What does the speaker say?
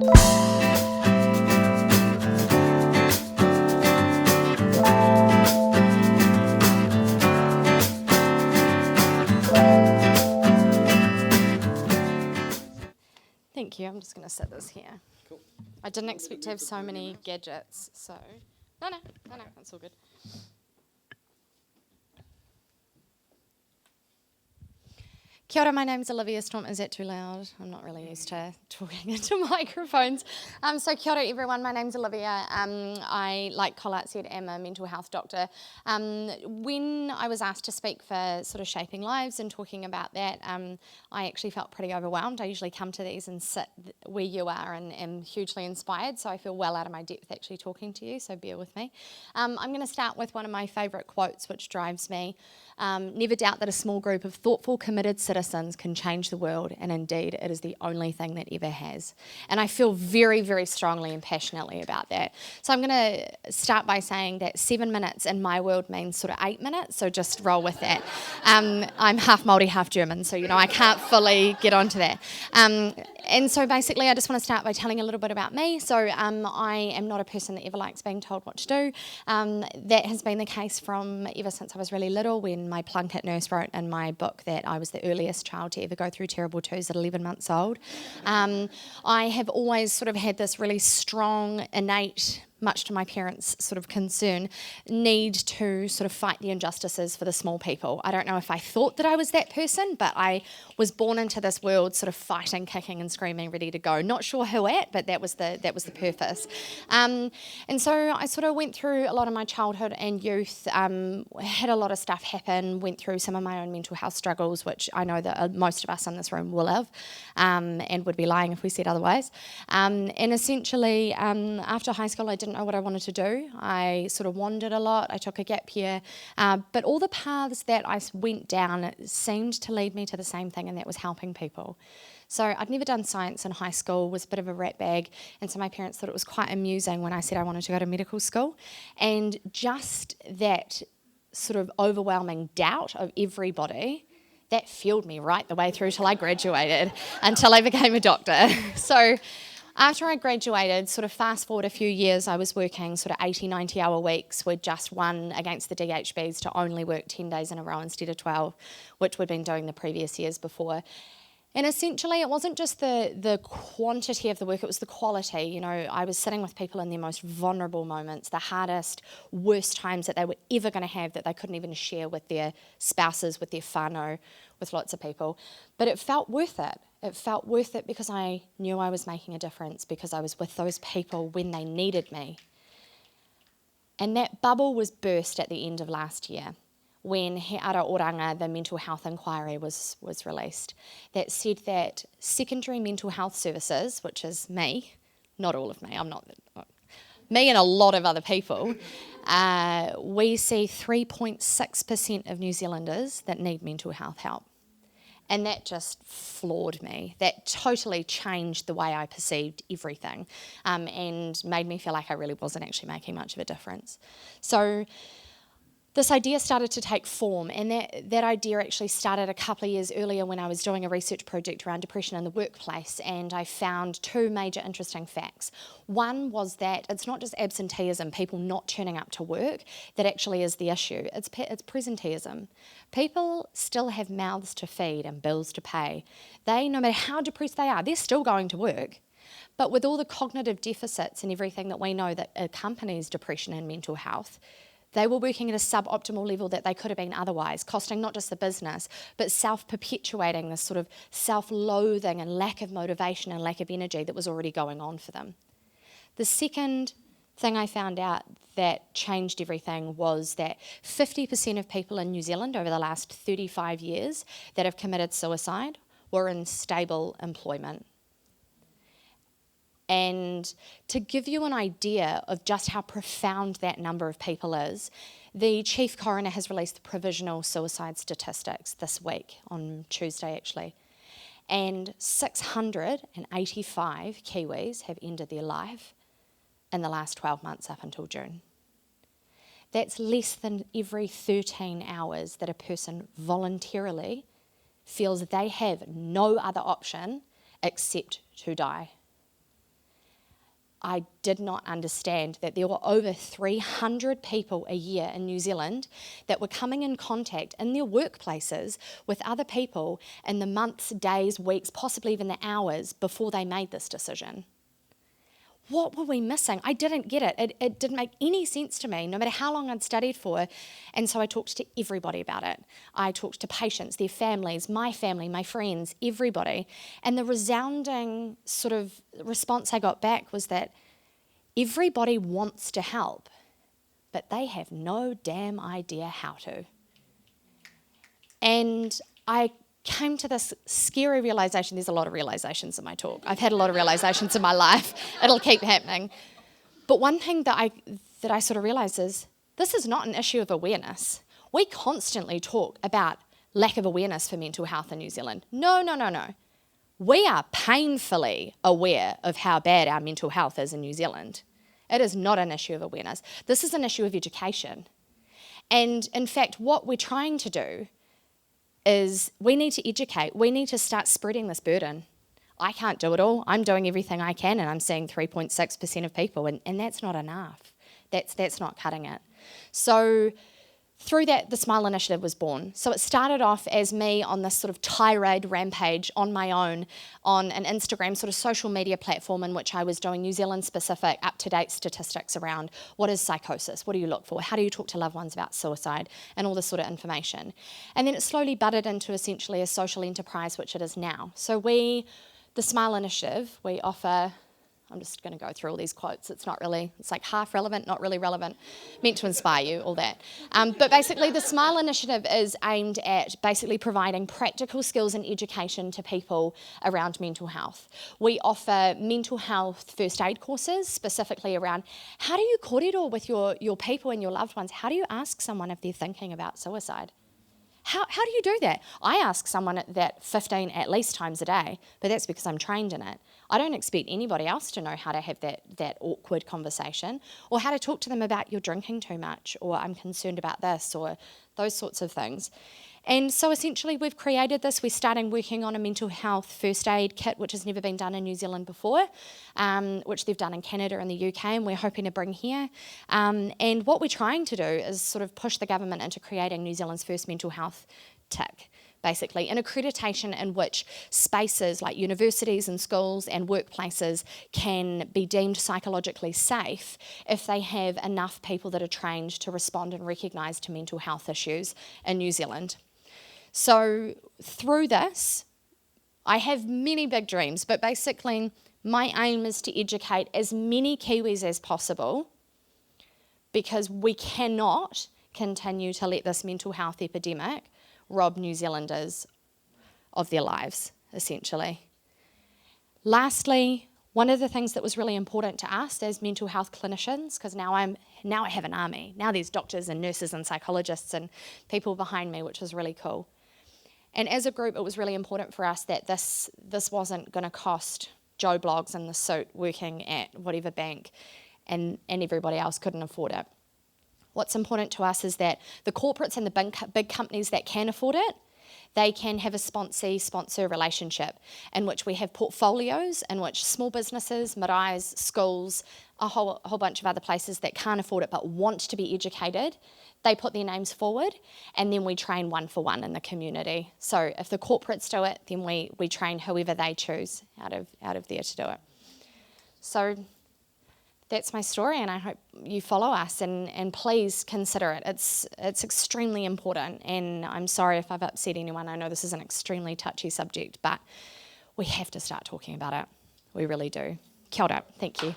Thank you. I'm just going to set this here. Cool. I didn't expect to have so many gadgets, so... No, that's all good. Kia ora, my name's Olivia. Storm, is that too loud? I'm not really used to talking into microphones. So kia ora everyone, my name's Olivia. I, like Colart said, am a mental health doctor. When I was asked to speak for sort of shaping lives and talking about that, I actually felt pretty overwhelmed. I usually come to these and sit where you are and am hugely inspired, so I feel well out of my depth actually talking to you, so bear with me. I'm going to start with one of my favourite quotes which drives me. Never doubt that a small group of thoughtful, committed citizens can change the world, and indeed it is the only thing that ever has. And I feel very, very strongly and passionately about that. So I'm going to start by saying that 7 minutes in my world means sort of 8 minutes, so just roll with that. I'm half Māori, half German, so I can't fully get onto that. And so basically I just want to start by telling a little bit about me. So I am not a person that ever likes being told what to do. That has been the case from ever since I was really little, when my Plunkett nurse wrote in my book that I was the earliest child to ever go through terrible twos at 11 months old. I have always sort of had this really strong, innate, much to my parents' sort of concern, need to sort of fight the injustices for the small people. I don't know if I thought that I was that person, but I was born into this world sort of fighting, kicking and screaming, ready to go. Not sure who at, but that was the purpose. And so I sort of went through a lot of my childhood and youth, had a lot of stuff happen, went through some of my own mental health struggles, which I know that most of us in this room will have, and would be lying if we said otherwise. And essentially, after high school, I didn't know what I wanted to do. I sort of wandered a lot. I took a gap year, but all the paths that I went down seemed to lead me to the same thing, and that was helping people. So I'd never done science in high school, was a bit of a rat bag, and so my parents thought it was quite amusing when I said I wanted to go to medical school. And just that sort of overwhelming doubt of everybody, that fueled me right the way through till I graduated, until I became a doctor. So after I graduated, sort of fast forward a few years, I was working sort of 80, 90-hour weeks. We'd just won against the DHBs to only work 10 days in a row instead of 12, which we'd been doing the previous years before. And essentially, it wasn't just the quantity of the work, it was the quality. I was sitting with people in their most vulnerable moments, the hardest, worst times that they were ever going to have, that they couldn't even share with their spouses, with their whānau, with lots of people. But it felt worth it. It felt worth it because I knew I was making a difference, because I was with those people when they needed me. And that bubble was burst at the end of last year, when He Ara Oranga, the mental health inquiry, was released, that said that secondary mental health services, which is me, not all of me, I'm not, me and a lot of other people, we see 3.6% of New Zealanders that need mental health help. And that just floored me. That totally changed the way I perceived everything, and made me feel like I really wasn't actually making much of a difference. So this idea started to take form, and that idea actually started a couple of years earlier when I was doing a research project around depression in the workplace, and I found two major interesting facts. One was that it's not just absenteeism, people not turning up to work, that actually is the issue. It's presenteeism. People still have mouths to feed and bills to pay. They, no matter how depressed they are, they're still going to work. But with all the cognitive deficits and everything that we know that accompanies depression and mental health, they were working at a suboptimal level that they could have been otherwise, costing not just the business, but self-perpetuating this sort of self-loathing and lack of motivation and lack of energy that was already going on for them. The second thing I found out that changed everything was that 50% of people in New Zealand over the last 35 years that have committed suicide were in stable employment. And to give you an idea of just how profound that number of people is, the Chief Coroner has released the provisional suicide statistics this week, on Tuesday actually. And 685 Kiwis have ended their life in the last 12 months up until June. That's less than every 13 hours that a person voluntarily feels they have no other option except to die. I did not understand that there were over 300 people a year in New Zealand that were coming in contact in their workplaces with other people in the months, days, weeks, possibly even the hours before they made this decision. What were we missing? I didn't get it. It didn't make any sense to me, no matter how long I'd studied for. And so I talked to everybody about it. I talked to patients, their families, my family, my friends, everybody. And the resounding sort of response I got back was that everybody wants to help, but they have no damn idea how to. And I came to this scary realisation. There's a lot of realisations in my talk. I've had a lot of realisations in my life. It'll keep happening. But one thing that I sort of realised is this is not an issue of awareness. We constantly talk about lack of awareness for mental health in New Zealand. No. We are painfully aware of how bad our mental health is in New Zealand. It is not an issue of awareness. This is an issue of education. And in fact, what we're trying to do is we need to educate. We need to start spreading this burden. I can't do it all. I'm doing everything I can, and I'm seeing 3.6% of people, and that's not enough. That's not cutting it. So through that, the Smile Initiative was born. So it started off as me on this sort of tirade rampage on my own on an Instagram sort of social media platform in which I was doing New Zealand-specific, up-to-date statistics around what is psychosis, what do you look for, how do you talk to loved ones about suicide, and all this sort of information. And then it slowly budded into essentially a social enterprise, which it is now. So the Smile Initiative, we offer... I'm just going to go through all these quotes. It's like half relevant, not really relevant, meant to inspire you, all that. But basically, the Smile Initiative is aimed at basically providing practical skills and education to people around mental health. We offer mental health first aid courses, specifically around how do you kōrero with your people and your loved ones? How do you ask someone if they're thinking about suicide? How do you do that? I ask someone that 15 at least times a day, but that's because I'm trained in it. I don't expect anybody else to know how to have that awkward conversation or how to talk to them about you're drinking too much or I'm concerned about this or those sorts of things. And so essentially we've created this. We're starting working on a mental health first aid kit, which has never been done in New Zealand before, which they've done in Canada and the UK, and we're hoping to bring here. And what we're trying to do is sort of push the government into creating New Zealand's first mental health tick, basically, an accreditation in which spaces like universities and schools and workplaces can be deemed psychologically safe if they have enough people that are trained to respond and recognise to mental health issues in New Zealand. So through this, I have many big dreams, but basically my aim is to educate as many Kiwis as possible because we cannot continue to let this mental health epidemic rob New Zealanders of their lives, essentially. Lastly, one of the things that was really important to us as mental health clinicians, because now I have an army. Now there's doctors and nurses and psychologists and people behind me, which is really cool. And as a group, it was really important for us that this wasn't going to cost Joe Bloggs in the suit working at whatever bank and everybody else couldn't afford it. What's important to us is that the corporates and the big companies that can afford it, they can have a sponsor relationship in which we have portfolios in which small businesses, maraes, schools, a whole bunch of other places that can't afford it but want to be educated, they put their names forward and then we train one for one in the community. So if the corporates do it, then we train whoever they choose out of there to do it. So that's my story, and I hope you follow us and please consider it. It's extremely important, and I'm sorry if I've upset anyone. I know this is an extremely touchy subject, but we have to start talking about it. We really do. Kia ora. Thank you.